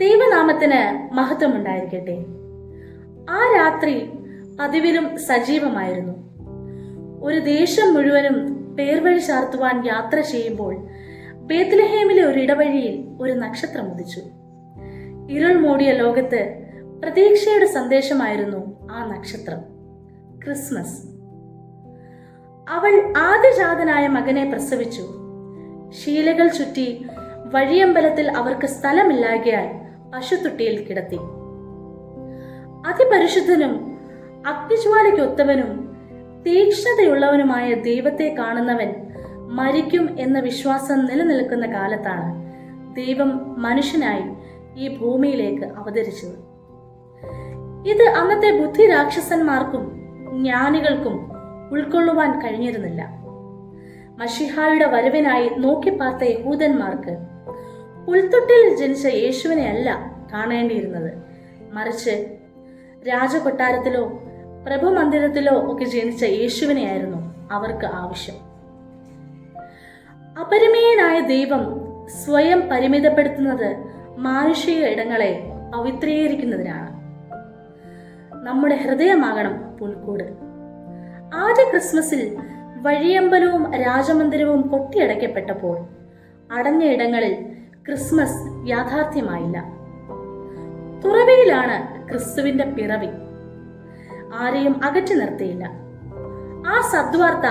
ദൈവനാമത്തിന് മഹത്വമുണ്ടായിരിക്കട്ടെ. ആ രാത്രി പതിവിലും സജീവമായിരുന്നു. ഒരു ദേശം മുഴുവനും പേർവഴി ചാർത്തുവാൻ യാത്ര ചെയ്യുമ്പോൾ ബേത്ലഹേമിലെ ഒരു ഇടവഴിയിൽ ഒരു നക്ഷത്രം ഉദിച്ചു. ഇരുൾ മൂടിയ ലോകത്ത് പ്രതീക്ഷയുടെ സന്ദേശമായിരുന്നു ആ നക്ഷത്രം. ക്രിസ്മസ്. അവൾ ആദ്യജാതനായ മകനെ പ്രസവിച്ചു. ശീലകൾ ചുറ്റി വഴിയമ്പലത്തിൽ അവർക്ക് സ്ഥലമില്ലാകയാൽ പശുത്തൊട്ടിയിൽ കിടത്തി. അതിപരിശുദ്ധനും അഗ്നിജ്വാലയ്ക്കൊത്തവനും തീക്ഷ്ണതയുള്ളവനുമായ ദൈവത്തെ കാണുന്നവൻ മരിക്കും എന്ന വിശ്വാസം നിലനിൽക്കുന്ന കാലത്താണ് ദൈവം മനുഷ്യനായി ഈ ഭൂമിയിലേക്ക് അവതരിച്ചത്. ഇത് അന്നത്തെ ബുദ്ധി രാക്ഷസന്മാർക്കും ജ്ഞാനികൾക്കും ഉൾക്കൊള്ളുവാൻ കഴിഞ്ഞിരുന്നില്ല. മശിഹായുടെ വരവിനായി നോക്കിപ്പാർത്ത യഹൂദന്മാർക്ക് പുൽത്തൊട്ടിയിൽ ജനിച്ച യേശുവിനെ അല്ല കാണേണ്ടിയിരുന്നത്, മറിച്ച് രാജകൊട്ടാരത്തിലോ പ്രഭുമന്ദിരത്തിലോ ഒക്കെ ജനിച്ച യേശുവിനെയായിരുന്നു അവർക്ക് ആവശ്യം. അപരിമേയനായ ദൈവം സ്വയം പരിമിതപ്പെടുത്തുന്നത് മാനുഷിക ഇടങ്ങളെ പവിത്രീകരിക്കുന്നതിനാണ്. നമ്മുടെ ഹൃദയമാകണം പുൽക്കൂട്. ആദ്യ ക്രിസ്മസിൽ വഴിയമ്പലവും രാജമന്ദിരവും കൊട്ടിയടയ്ക്കപ്പെട്ടപ്പോൾ അടഞ്ഞ ഇടങ്ങളിൽ ക്രിസ്മസ് യാഥാർത്ഥ്യമായില്ല. തുറവിയിലാണ് ക്രിസ്തുവിന്റെ പിറവി. ആരെയും അകറ്റി നിർത്തിയില്ല. ആ സദ്വാർത്ത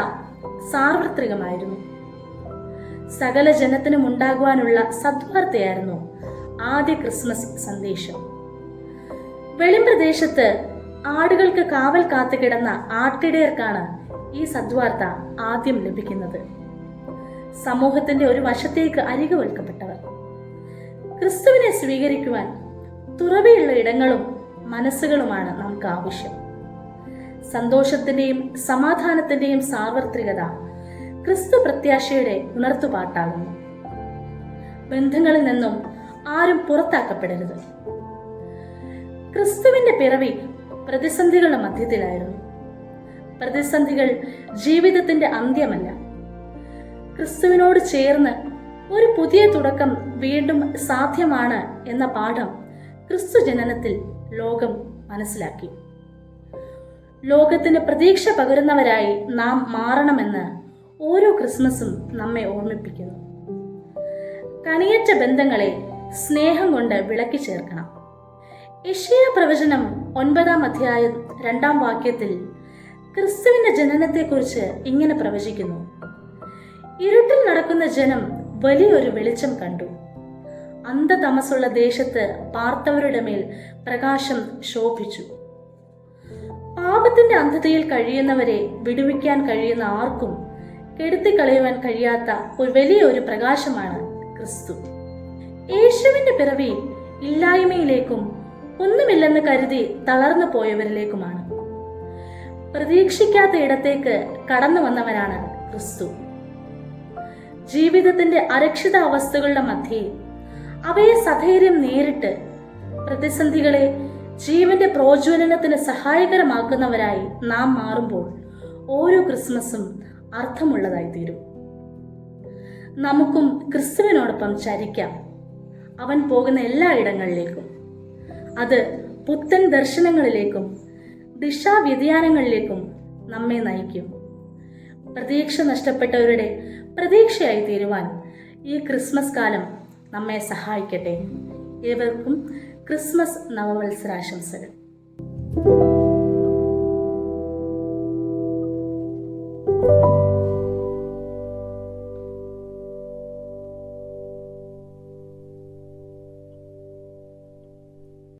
സാർവത്രികമായിരുന്നു. സകല ജനത്തിനും ഉണ്ടാകുവാനുള്ള സദ്വാർത്തയായിരുന്നു ആദ്യ ക്രിസ്മസ് സന്ദേശം. വെളിമ്പ്രദേശത്ത് ആടുകൾക്ക് കാവൽ കാത്തുകിടന്ന ആട്ടിടയർക്കാണ് ഈ സദ്വാർത്ത ആദ്യം ലഭിക്കുന്നത്. സമൂഹത്തിന്റെ ഒരു വശത്തേക്ക് അരികുവെക്കപ്പെട്ടവർ. ക്രിസ്തുവിനെ സ്വീകരിക്കുവാൻ തുറവിയുള്ള ഇടങ്ങളും മനസ്സുകളുമാണ് നമുക്ക് ആവശ്യം. സന്തോഷത്തിന്റെയും സമാധാനത്തിന്റെയും സാർവത്രികത ക്രിസ്തു പ്രത്യാശയുടെ ഉണർത്തുപാട്ടാകുന്നു. ബന്ധങ്ങളിൽ നിന്നും ആരും പുറത്താക്കപ്പെടരുത്. ക്രിസ്തുവിന്റെ പിറവി പ്രതിസന്ധികളുടെ മധ്യത്തിലായിരുന്നു. പ്രതിസന്ധികൾ ജീവിതത്തിന്റെ അന്ത്യമല്ല. ക്രിസ്തുവിനോട് ചേർന്ന് ഒരു പുതിയ തുടക്കം വീണ്ടും സാധ്യമാണ് എന്ന പാഠം ക്രിസ്തു ജനനത്തിൽ ലോകം മനസ്സിലാക്കി. ലോകത്തിന് പ്രതീക്ഷ പകരുന്നവരായി നാം മാറണമെന്ന് ഓരോ ക്രിസ്മസും നമ്മെ ഓർമ്മിപ്പിക്കുന്നു. കണിയറ്റ ബന്ധങ്ങളെ സ്നേഹം കൊണ്ട് വിളക്കി ചേർക്കണം. യെശയ്യാ പ്രവചനം 9-ാം അധ്യായം 2-ാം വാക്യത്തിൽ ക്രിസ്തുവിന്റെ ജനനത്തെക്കുറിച്ച് ഇങ്ങനെ പ്രവചിക്കുന്നു: ഇരുട്ടിൽ നടക്കുന്ന ജനം വലിയൊരു വെളിച്ചം കണ്ടു. അന്ധതമസുള്ള ദേശത്ത് പാർത്തവരുടെ മേൽ പ്രകാശം ശോഭിച്ചു. പാപത്തിന്റെ അന്ധതയിൽ കഴിയുന്നവരെ വിടുവിക്കാൻ കഴിയുന്ന ആർക്കും കെടുത്തിക്കളയുവാൻ കഴിയാത്ത ഒരു വലിയൊരു പ്രകാശമാണ് ക്രിസ്തു. യേശുവിന്റെ പിറവി ഇല്ലായ്മയിലേക്കും ഒന്നുമില്ലെന്ന് കരുതി തളർന്നു പോയവരിലേക്കുമാണ്. പ്രതീക്ഷിക്കാത്ത ഇടത്തേക്ക് കടന്നു വന്നവനാണ് ക്രിസ്തു. ജീവിതത്തിന്റെ അരക്ഷിതാവസ്ഥകളുടെ മധ്യേ അവയെ സധൈര്യം നേരിട്ട് പ്രതിസന്ധികളെ ജീവന്റെ പ്രോജ്വലനത്തിന് സഹായകരമാക്കുന്നവരായി നാം മാറുമ്പോൾ ഓരോ ക്രിസ്മസും അർത്ഥമുള്ളതായി തീരും. നമുക്കും ക്രിസ്തുവിനോടൊപ്പം ചരിക്കാം. അവൻ പോകുന്ന എല്ലാ ഇടങ്ങളിലേക്കും. അത് പുത്തൻ ദർശനങ്ങളിലേക്കും ദിശാവ്യതിയാനങ്ങളിലേക്കും നമ്മെ നയിക്കും. പ്രതീക്ഷ നഷ്ടപ്പെട്ടവരുടെ പ്രതീക്ഷയായി തീരുവാൻ ഈ ക്രിസ്മസ് കാലം നമ്മെ സഹായിക്കട്ടെ. ഏവർക്കും ക്രിസ്മസ് നവവത്സരാശംസകൾ.